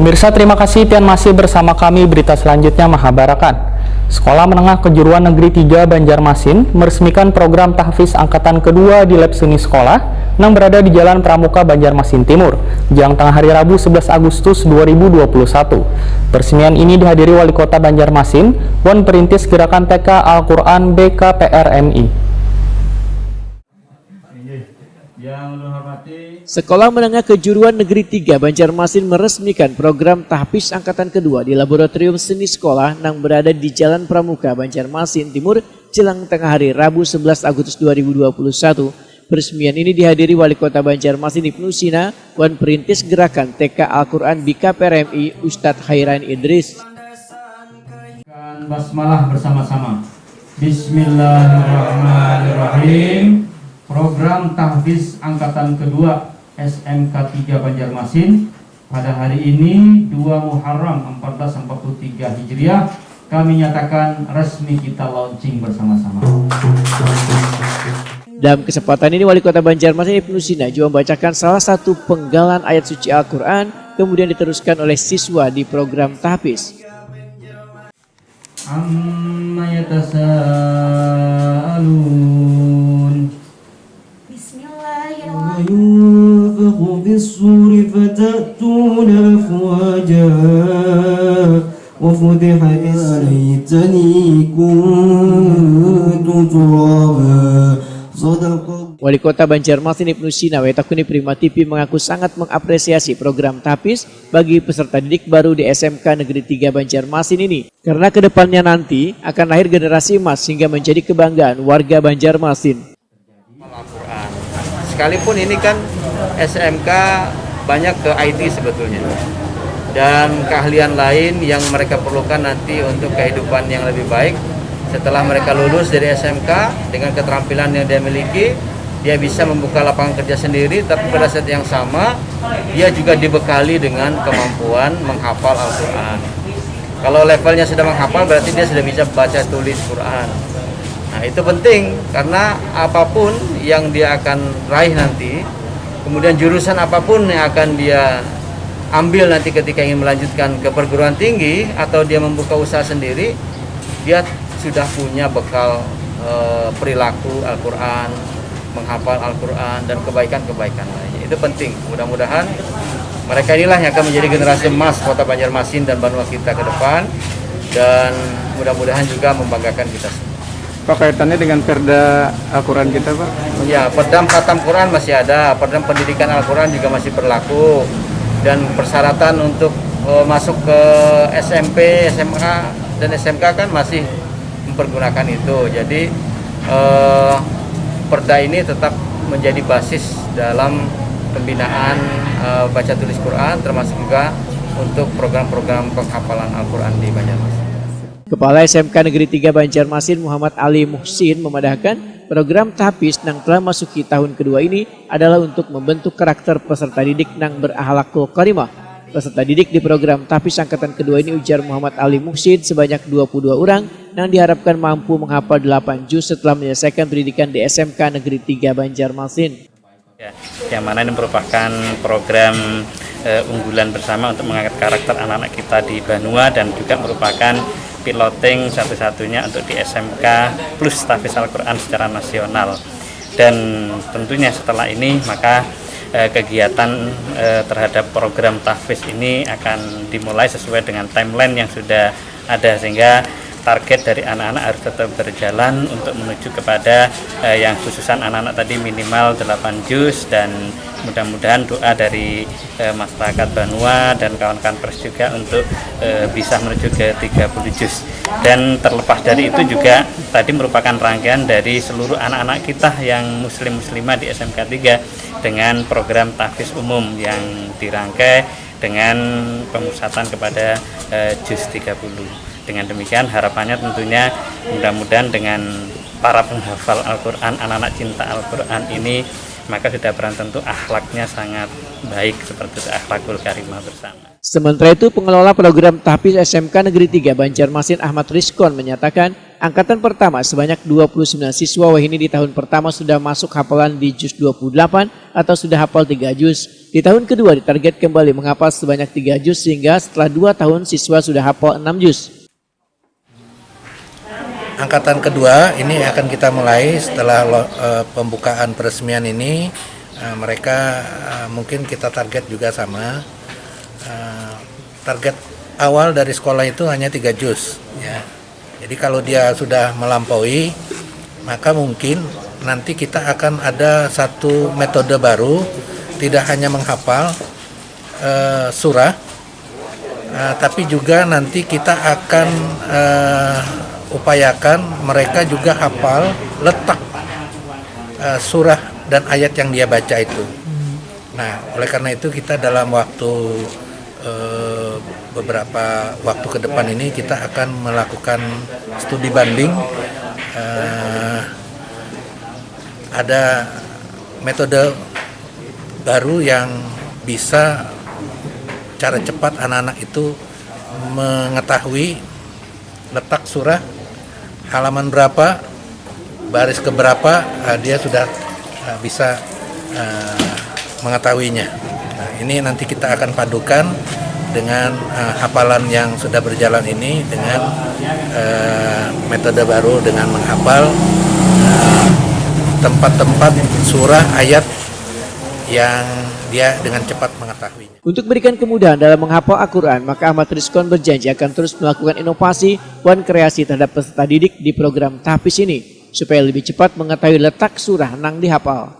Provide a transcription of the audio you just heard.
Pemirsa, terima kasih Pian masih bersama kami. Berita selanjutnya Mahabarakan. Sekolah Menengah Kejuruan Negeri 3 Banjarmasin meresmikan program tahfiz angkatan kedua di lab seni sekolah yang berada di Jalan Pramuka Banjarmasin Timur, Jang tengah hari Rabu 11 Agustus 2021. Peresmian ini dihadiri Wali Kota Banjarmasin, Wan Perintis Gerakan TK Al-Quran BKPRMI. Sekolah Menengah Kejuruan Negeri 3 Banjarmasin meresmikan program tahfiz angkatan kedua di Laboratorium Seni Sekolah yang berada di Jalan Pramuka Banjarmasin Timur, jelang tengah hari Rabu 11 Agustus 2021. Peresmian ini dihadiri Wali Kota Banjarmasin Ibnu Sina, Wan Perintis Gerakan TK Al-Quran BKPRMI Ustadz Khairan Idris. Basmalah bersama-sama. Bismillahirrahmanirrahim. Program tahfiz angkatan kedua SMK 3 Banjarmasin pada hari ini 2 Muharram 1443 Hijriah kami nyatakan resmi kita launching bersama-sama. Dalam kesempatan ini Wali Kota Banjarmasin Ibnu Sina juga membacakan salah satu penggalan ayat suci Al-Quran, kemudian diteruskan oleh siswa di program tahfiz. Amma yatasaalun. وينفخ في الصور فتأتون أفواجا وفتحت ليتني كنت ترابا صدق. Wali Kota Banjarmasin Ibnu Sina Wetakuni Prima TV mengaku sangat mengapresiasi program tahfiz bagi peserta didik baru di SMK Negeri 3 Banjarmasin ini. Karena kedepannya nanti akan lahir generasi emas sehingga menjadi kebanggaan warga Banjarmasin. Sekalipun ini kan SMK banyak ke IT sebetulnya, dan keahlian lain yang mereka perlukan nanti untuk kehidupan yang lebih baik setelah mereka lulus dari SMK. Dengan keterampilan yang dia miliki, dia bisa membuka lapangan kerja sendiri, tapi pada saat yang sama dia juga dibekali dengan kemampuan menghafal Al-Quran. Kalau levelnya sudah menghafal berarti dia sudah bisa baca tulis Quran. Nah, itu penting karena apapun yang dia akan raih nanti, kemudian jurusan apapun yang akan dia ambil nanti ketika ingin melanjutkan ke perguruan tinggi atau dia membuka usaha sendiri, dia sudah punya bekal perilaku Al-Quran, menghafal Al-Quran, dan kebaikan-kebaikan lainnya. Itu penting. Mudah-mudahan mereka inilah yang akan menjadi generasi emas Kota Banjarmasin dan Banua kita ke depan, dan mudah-mudahan juga membanggakan kita semua. Pak, kaitannya dengan perda Al-Quran kita, Pak? Ya, perdam khatam Quran masih ada, perdam pendidikan Al-Quran juga masih berlaku, dan persyaratan untuk masuk ke SMP, SMA, dan SMK kan masih mempergunakan itu. Jadi perda ini tetap menjadi basis dalam pembinaan baca tulis Quran, termasuk juga untuk program-program penghafalan Al-Quran di Banjarmasin. Kepala SMK Negeri 3 Banjarmasin Muhammad Ali Muhsin memandahkan program tahfiz yang telah masuki tahun kedua ini adalah untuk membentuk karakter peserta didik yang berakhlakul karimah. Peserta didik di program tahfiz angkatan kedua ini, ujar Muhammad Ali Muhsin, sebanyak 22 orang yang diharapkan mampu menghafal 8 juz setelah menyelesaikan pendidikan di SMK Negeri 3 Banjarmasin. Ya, yang mana ini merupakan program unggulan bersama untuk mengangkat karakter anak-anak kita di Banua, dan juga merupakan piloting satu-satunya untuk di SMK plus tahfiz Al-Quran secara nasional. Dan tentunya setelah ini maka kegiatan terhadap program tahfiz ini akan dimulai sesuai dengan timeline yang sudah ada, sehingga target dari anak-anak harus tetap berjalan untuk menuju kepada yang khususan anak-anak tadi minimal 8 juz, dan mudah-mudahan doa dari masyarakat Banua dan kawan-kawan pers juga untuk bisa menuju ke 30 juz. Dan terlepas dari itu juga tadi merupakan rangkaian dari seluruh anak-anak kita yang muslim-muslimah di SMK 3 dengan program tahfiz umum yang dirangkai dengan pemusatan kepada juz 30. Dengan demikian harapannya tentunya mudah-mudahan dengan para penghafal Al-Quran, anak-anak cinta Al-Quran ini, maka sudah barang tentu akhlaknya sangat baik seperti akhlakul karimah bersama. Sementara itu, pengelola program tahfiz SMK Negeri 3 Banjarmasin Ahmad Rizkon menyatakan angkatan pertama sebanyak 29 siswa wahini di tahun pertama sudah masuk hafalan di juz 28 atau sudah hafal 3 juz. Di tahun kedua ditarget kembali menghafal sebanyak 3 juz sehingga setelah 2 tahun siswa sudah hafal 6 juz. Angkatan kedua ini akan kita mulai setelah pembukaan peresmian ini. Mereka mungkin kita target juga sama. Target awal dari sekolah itu hanya 3 juz. Ya. Jadi kalau dia sudah melampaui, maka mungkin nanti kita akan ada satu metode baru. Tidak hanya menghafal surah, tapi juga nanti kita akan upayakan mereka juga hafal letak surah dan ayat yang dia baca itu. Nah, oleh karena itu kita dalam waktu beberapa waktu ke depan ini kita akan melakukan studi banding. Ada metode baru yang bisa cara cepat anak-anak itu mengetahui letak surah, halaman berapa, baris keberapa, dia sudah bisa mengetahuinya. Nah, ini nanti kita akan padukan dengan hafalan yang sudah berjalan ini dengan metode baru dengan menghafal tempat-tempat surah ayat yang dia dengan cepat mengetahuinya. Untuk memberikan kemudahan dalam menghafal Al-Quran, maka Ahmad Rizkon berjanji akan terus melakukan inovasi dan kreasi terhadap peserta didik di program tahfiz ini supaya lebih cepat mengetahui letak surah nang dihafal.